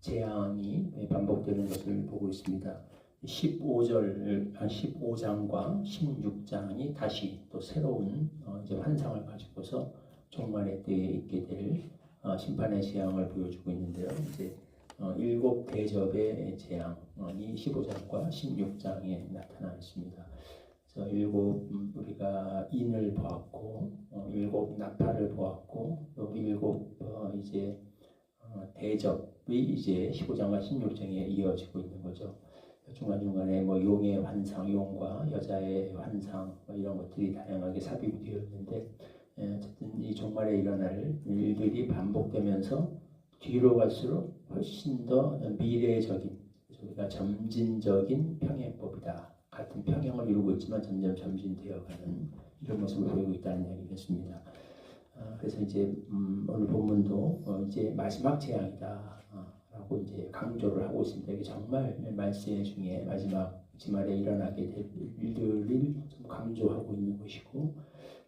재앙이 반복되는 것을 보고 있습니다. 15장과 16장이 다시 또 새로운 이제 환상을 가지고서 종말의 때에 있게 될 심판의 재앙을 보여주고 있는데요. 이제 일곱 대접의 재앙이 15장과 16장에 나타나 있습니다. 그래서 일곱 우리가 인을 보았고, 일곱 나팔을 보았고, 또 일곱 이제 대접이 이제 15장과 16장에 이어지고 있는 거죠. 중간중간에 뭐 용의 환상, 용과 여자의 환상 이런 것들이 다양하게 삽입이 되었는데, 어쨌든 이 종말에 일어날 일들이 반복되면서 뒤로 갈수록 훨씬 더 미래적인, 우리가 점진적인 평행법이다. 같은 평행을 이루고 있지만 점점 점진되어가는 이런 모습을 보이고 있다는 이야기겠습니다. 그래서 이제 오늘 본문도 이제 마지막 재앙이다 라고 이제 강조를 하고 있습니다. 이게 정말 말세 중에 마지막 주말에 일어나게 될 일들을 좀 강조하고 있는 것이고,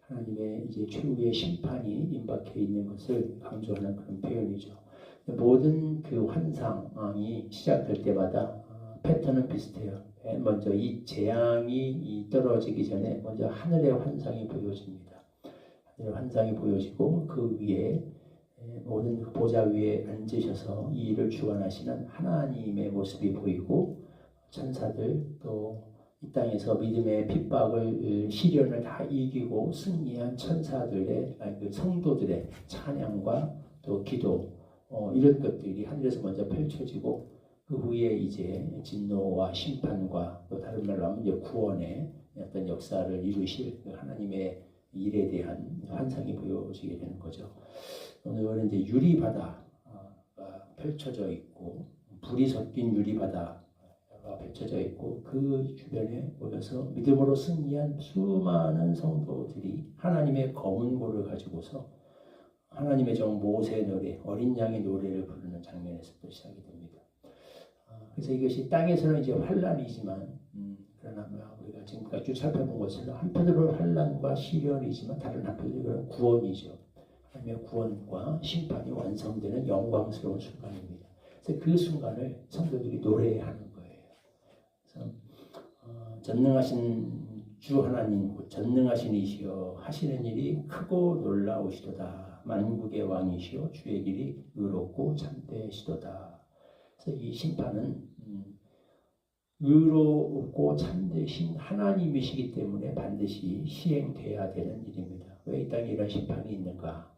하나님의 이제 최후의 심판이 임박해 있는 것을 강조하는 그런 표현이죠. 모든 그 환상이 시작될 때마다 패턴은 비슷해요. 먼저 이 재앙이 떨어지기 전에 먼저 하늘의 환상이 보여집니다. 환상이 보여지고 그 위에 모든 보좌 위에 앉으셔서 이 일을 주관하시는 하나님의 모습이 보이고, 천사들 또 이 땅에서 믿음의 핍박을 시련을 다 이기고 승리한 천사들의 그 성도들의 찬양과 또 기도 이런 것들이 하늘에서 먼저 펼쳐지고, 그 후에 이제 진노와 심판과 또 다른 말로 하면 이제 구원의 어떤 역사를 이루실 그 하나님의 일에 대한 환상이 보여지게 되는 거죠. 오늘은 이제 유리바다가 펼쳐져 있고, 불이 섞인 유리바다가 펼쳐져 있고, 그 주변에 모여서 믿음으로 승리한 수많은 성도들이 하나님의 검은 고를 가지고서 하나님의 종 모세의 노래, 어린 양의 노래를 부르는 장면에서부터 시작이 됩니다. 그래서 이것이 땅에서는 이제 환란이지만, 그러나 우리가 지금까지 쭉 살펴본 것은 한편으로는 환란과 시련이지만 다른 한편으로는 구원이죠. 하나님의 구원과 심판이 완성되는 영광스러운 순간입니다. 그래서 그 순간을 성도들이 노래하는 거예요. 그래서 전능하신 주 하나님, 전능하신 이시여 하시는 일이 크고 놀라우시도다. 만국의 왕이시여 주의 길이 의롭고 참되시도다. 그래서 이 심판은 의롭고 참되신 하나님이시기 때문에 반드시 시행돼야 되는 일입니다. 왜 이 땅에 이런 심판이 있는가?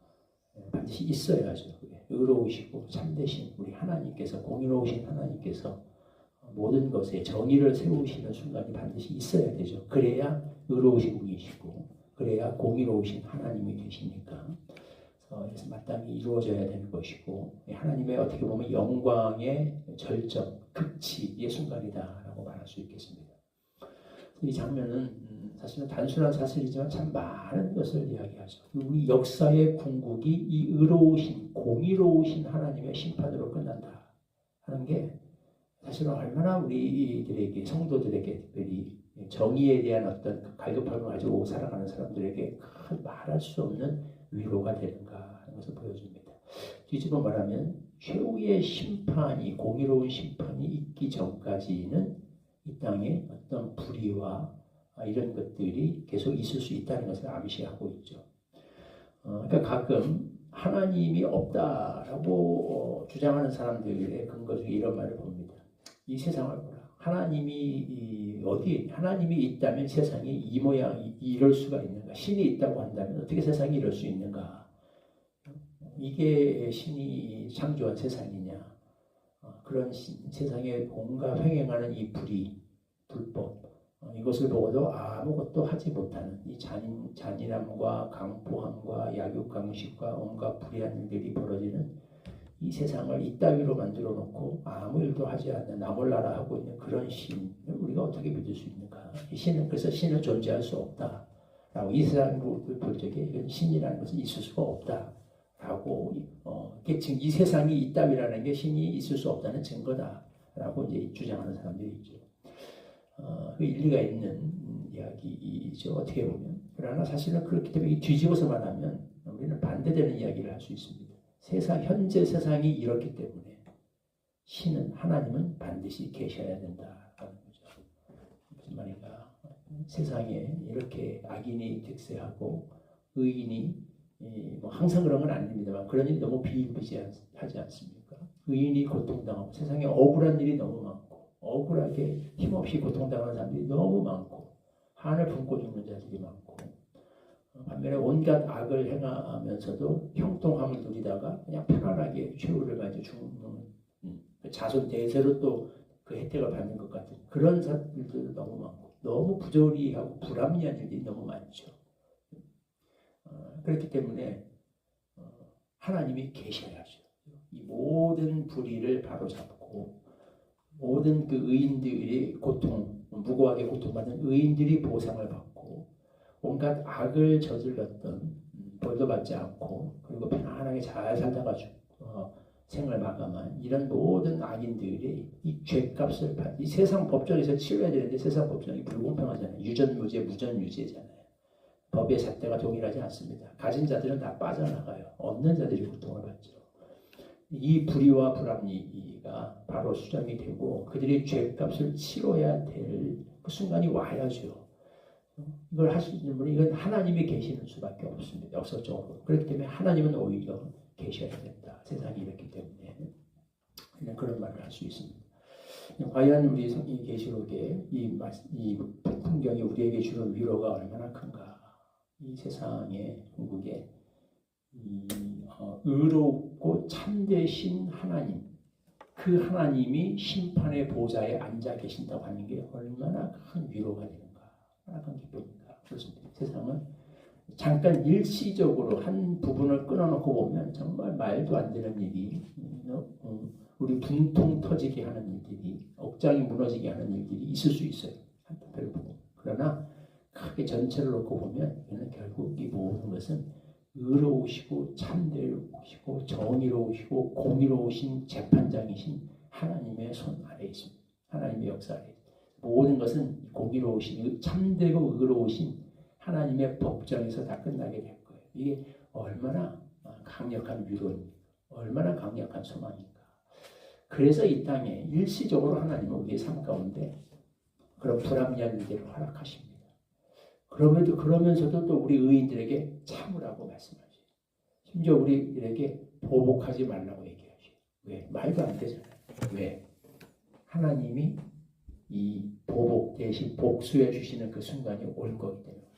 반드시 있어야죠. 의로우시고 참되신 우리 하나님께서, 공의로우신 하나님께서 모든 것에 정의를 세우시는 순간이 반드시 있어야 되죠. 그래야 의로우신 분이시고, 그래야 공의로우신 하나님이 되시니까. 그래서 마땅히 이루어져야 되는 것이고, 하나님의 어떻게 보면 영광의 절정, 극치의 순간이다라고 말할 수 있겠습니다. 이 장면은 사실은 단순한 사실이지만 참 많은 것을 이야기하죠. 우리 역사의 궁극이 이 의로우신, 공의로우신 하나님의 심판으로 끝난다 하는 게 사실은 얼마나 우리들에게, 성도들에게, 특별히 정의에 대한 어떤 갈급함을 가지고 살아가는 사람들에게 큰 말할 수 없는 위로가 되는가 하는 것을 보여줍니다. 뒤집어 말하면 최후의 심판이, 공의로운 심판이 있기 전까지는 이 땅에 어떤 불의와 이런 것들이 계속 있을 수 있다는 것을 암시하고 있죠. 그러니까 가끔 하나님이 없다라고 주장하는 사람들의 근거 중에 이런 말을 봅니다. 이 세상을 보라. 하나님이 하나님이 있다면 세상이 이 모양, 이럴 수가 있는가? 신이 있다고 한다면 어떻게 세상이 이럴 수 있는가? 이게 신이 창조한 세상이냐? 그런 세상에 온갖 횡행하는 이 불법, 이것을 보고도 아무것도 하지 못하는 이 잔인함과 강포함과 약육강식과 온갖 불의한 일들이 벌어지는 이 세상을 이따위로 만들어 놓고 아무 일도 하지 않는 나몰라라 하고 있는 그런 신을 우리가 어떻게 믿을 수 있는가? 이 신은, 그래서 신은 존재할 수 없다라고, 이 세상을 볼 적에 이런 신이라는 것은 있을 수가 없다라고, 지금 이 세상이 이따위라는 게 신이 있을 수 없다는 증거다라고 이제 주장하는 사람들이 있죠. 그 일리가 있는 이야기이죠, 어떻게 보면. 그러나 사실은 그렇기 때문에 뒤집어서 말하면 우리는 반대되는 이야기를 할 수 있습니다. 현재 세상이 이렇기 때문에 신은 하나님은 반드시 계셔야 된다라는 거죠. 무슨 말인가? 세상에 이렇게 악인이 득세하고 의인이 뭐 항상 그런 건 아닙니다만 그런 일이 너무 비일비재하지 않습니까? 의인이 고통당하고 세상에 억울한 일이 너무 많고 억울하게 힘없이 고통당하는 사람들이 너무 많고 한을 품고 죽는 자들이 많고 반면에 온갖 악을 행하면서도 형통함을 누리다가 그냥 편안하게 최후를 가지고 죽는 자손 대세로 또 그 혜택을 받는 것 같은 그런 사람들도 너무 많고 너무 부조리하고 불합리한 일들이 너무 많죠. 그렇기 때문에 하나님이 계셔야죠. 이 모든 불의를 바로잡고 모든 그 의인들이 무고하게 고통받는 의인들이 보상을 받고 온갖 악을 저질렀던 벌도 받지 않고 그리고 편안하게 잘 살다가 생을 마감한 이런 모든 악인들이 이 죄값을 이 세상 법정에서 치러야 되는데 세상 법정이 불공평하잖아요. 유전무죄, 무전유죄잖아요. 법의 잣대가 동일하지 않습니다. 가진 자들은 다 빠져나가요. 없는 자들이 고통을 받죠. 이 불의와 불합리가 바로 수정이 되고 그들이 죄값을 치러야 될 그 순간이 와야죠. 이걸 할 수 있는 분이 이건 하나님이 계시는 수밖에 없습니다. 역설적으로. 그렇기 때문에 하나님은 오히려 계셔야 된다. 세상이 이렇기 때문에 그냥 그런 말을 할 수 있습니다. 과연 우리 성경 계시록의 이 풍경이 우리에게 주는 위로가 얼마나 큰가. 이 세상의 궁극에 의롭고 참되신 하나님, 그 하나님이 심판의 보좌에 앉아 계신다고 하는 게 얼마나 큰 위로가 되는가, 얼마나 큰 기쁨인가. 그렇습니다. 세상은 잠깐 일시적으로 한 부분을 끊어놓고 보면 정말 말도 안 되는 일이, 우리 분통 터지게 하는 일들이, 억장이 무너지게 하는 일들이 있을 수 있어요. 한편으로 보고. 그러나 크게 전체를 놓고 보면 이는 결국 이 모든 것은 의로우시고 참되시고 정의로우시고 공의로우신 재판장이신 하나님의 손 아래에 있습니다. 하나님의 역사 아래에 있습니다. 모든 것은 공의로우신 참되고 의로우신 하나님의 법정에서 다 끝나게 될 거예요. 이게 얼마나 강력한 위로입니까? 얼마나 강력한 소망인가. 그래서 이 땅에 일시적으로 하나님은 우리의 삶 가운데 그런 불합리한 일들을 허락하십니다. 그러면서도 또 우리 의인들에게 참으라고 말씀하시죠. 심지어 우리들에게 보복하지 말라고 얘기하시죠. 왜? 말도 안 되잖아요. 왜? 하나님이 이 보복 대신 복수해 주시는 그 순간이 올 거기 때문에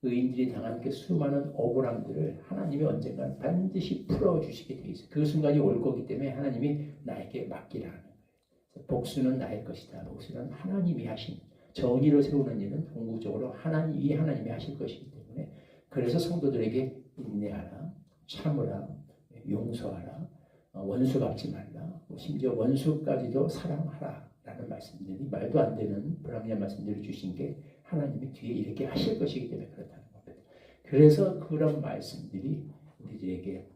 의인들이 당한 그 수많은 억울함들을 하나님이 언젠가 반드시 풀어주시게 돼 있어요. 그 순간이 올 거기 때문에 하나님이 나에게 맡기라는 거예요. 복수는 나의 것이다. 복수는 하나님이 하신 정의를 세우는 일은 궁극적으로 하나님이 하실 것이기 때문에 그래서 성도들에게 인내하라, 참으라, 용서하라, 원수 갚지 말라, 심지어 원수까지도 사랑하라 라는 말씀들이 말도 안 되는 불합리한 말씀들을 주신 게 하나님이 뒤에 이렇게 하실 것이기 때문에 그렇다는 겁니다. 그래서 그런 말씀들이 우리들에게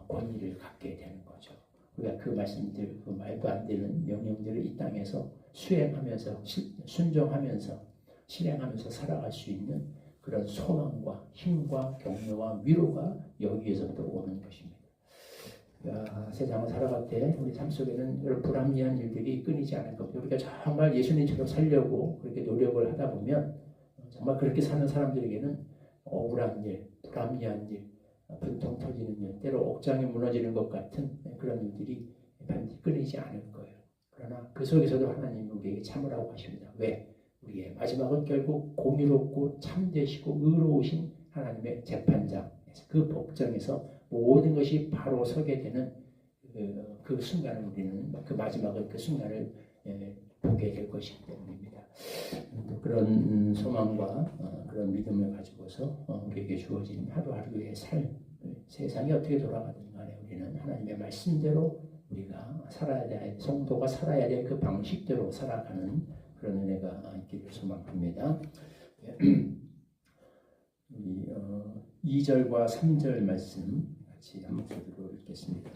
권위를 갖게 되는 거죠. 우리가 그 말씀들, 그 말도 안 되는 명령들을 이 땅에서 수행하면서 순종하면서 실행하면서 살아갈 수 있는 그런 소망과 힘과 격려와 위로가 여기에서부터 오는 것입니다. 세상을 살아갈 때 우리 삶 속에는 이런 불합리한 일들이 끊이지 않을 겁니다. 우리가 정말 예수님처럼 살려고 그렇게 노력을 하다 보면 정말 그렇게 사는 사람들에게는 억울한 일, 불합리한 일, 분통 터지는 일, 때로 옥장이 무너지는 것 같은 그런 일들이 반드시 끊이지 않을 거예요. 그러나 그 속에서도 하나님은 우리에게 참으라고 하십니다. 왜? 우리의 마지막은 결국 공의롭고 참되시고 의로우신 하나님의 재판장, 그 법정에서 모든 것이 바로 서게 되는 그 순간을 우리는 그 마지막은 그 순간을 보게 될 것이기 때문입니다. 그런 소망과 그런 믿음을 가지고서 우리에게 주어진 하루하루의 삶, 세상이 어떻게 돌아가든 간에 우리는 하나님의 말씀대로 우리가 살아야 될, 성도가 살아야 될 그 방식대로 살아가는 그런 은혜가 있기를 소망합니다. 2절과 3절 말씀 같이 한 목소리로 읽겠습니다.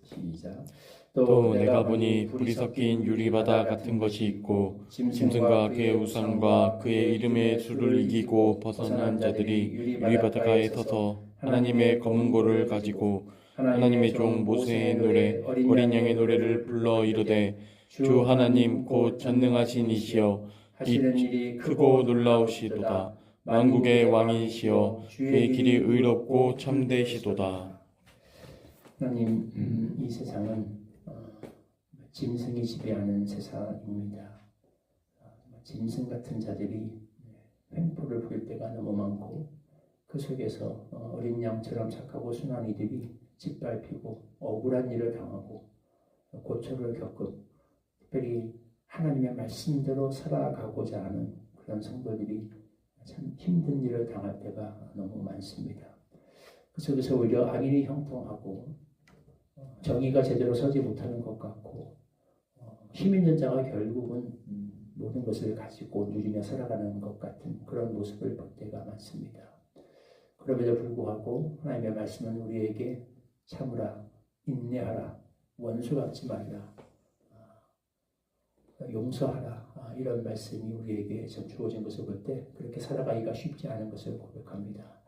시작. 또 내가 보니 불이 섞인 유리바다 같은 것이 있고 짐승과 그의 우상과 그의 이름의 수를 이기고 벗어난 자들이 유리바다가에 서서 하나님의 검은 고를 가지고 하나님의 종 모세의 노래 어린 양의 노래를 불러 이르되 주 하나님 곧 전능하신 이시여 하시는 일이 크고 놀라우시도다. 만국의 왕이시여 주의 길이 의롭고 참되시도다. 하나님, 이 세상은 짐승이 지배하는 세상입니다. 짐승 같은 자들이 횡포를 부릴 때가 너무 많고 그 속에서 어린 양처럼 착하고 순한 이들이 짓밟히고 억울한 일을 당하고 고초를 겪고 특별히 하나님의 말씀대로 살아가고자 하는 그런 성도들이 참 힘든 일을 당할 때가 너무 많습니다. 그 속에서 오히려 악인이 형통하고 정의가 제대로 서지 못하는 것 같고 힘 있는 자가 결국은 모든 것을 가지고 누리며 살아가는 것 같은 그런 모습을 볼 때가 많습니다. 그럼에도 불구하고 하나님의 말씀은 우리에게 참으라, 인내하라, 원수 갚지 말라, 용서하라, 이런 말씀이 우리에게 주어진 것을 볼 때 그렇게 살아가기가 쉽지 않은 것을 고백합니다.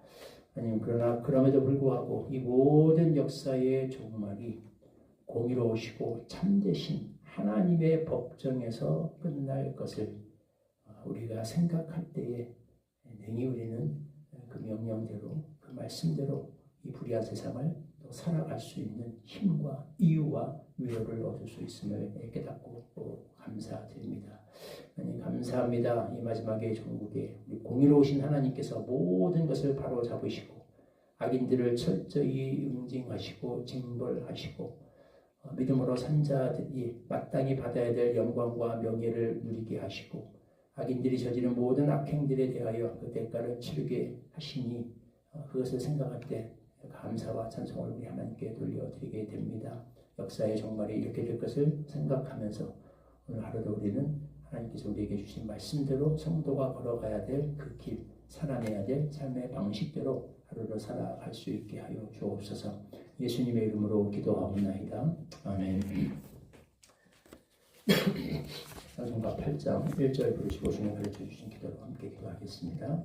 아니면 그러나 그럼에도 불구하고 이 모든 역사의 종말이 공의로우시고 참되신 하나님의 법정에서 끝날 것을 우리가 생각할 때에 능히 우리는 그 명령대로 그 말씀대로 이 불의한 세상을 또 살아갈 수 있는 힘과 이유와 위로를 얻을 수 있음을 깨닫고 감사드립니다. 하나님 감사합니다. 이 마지막의 종국에 우리 공의로우신 하나님께서 모든 것을 바로 잡으시고 악인들을 철저히 응징하시고 징벌하시고 믿음으로 산 자들이 마땅히 받아야 될 영광과 명예를 누리게 하시고 악인들이 저지른 모든 악행들에 대하여 그 대가를 치르게 하시니 그것을 생각할 때 감사와 찬송을 우리 하나님께 돌려드리게 됩니다. 역사의 종말이 이렇게 될 것을 생각하면서 오늘 하루도 우리는 하나님께서 우리에게 주신 말씀대로 성도가 걸어가야 될 그 길, 살아내야 될 삶의 방식대로 하루를 살아갈 수 있게 하여 주옵소서. 예수님의 이름으로 기도하옵나이다. 아멘. 찬송가 8장 1절 부르시고 주님 가르쳐 주신 기도로 함께 기도하겠습니다.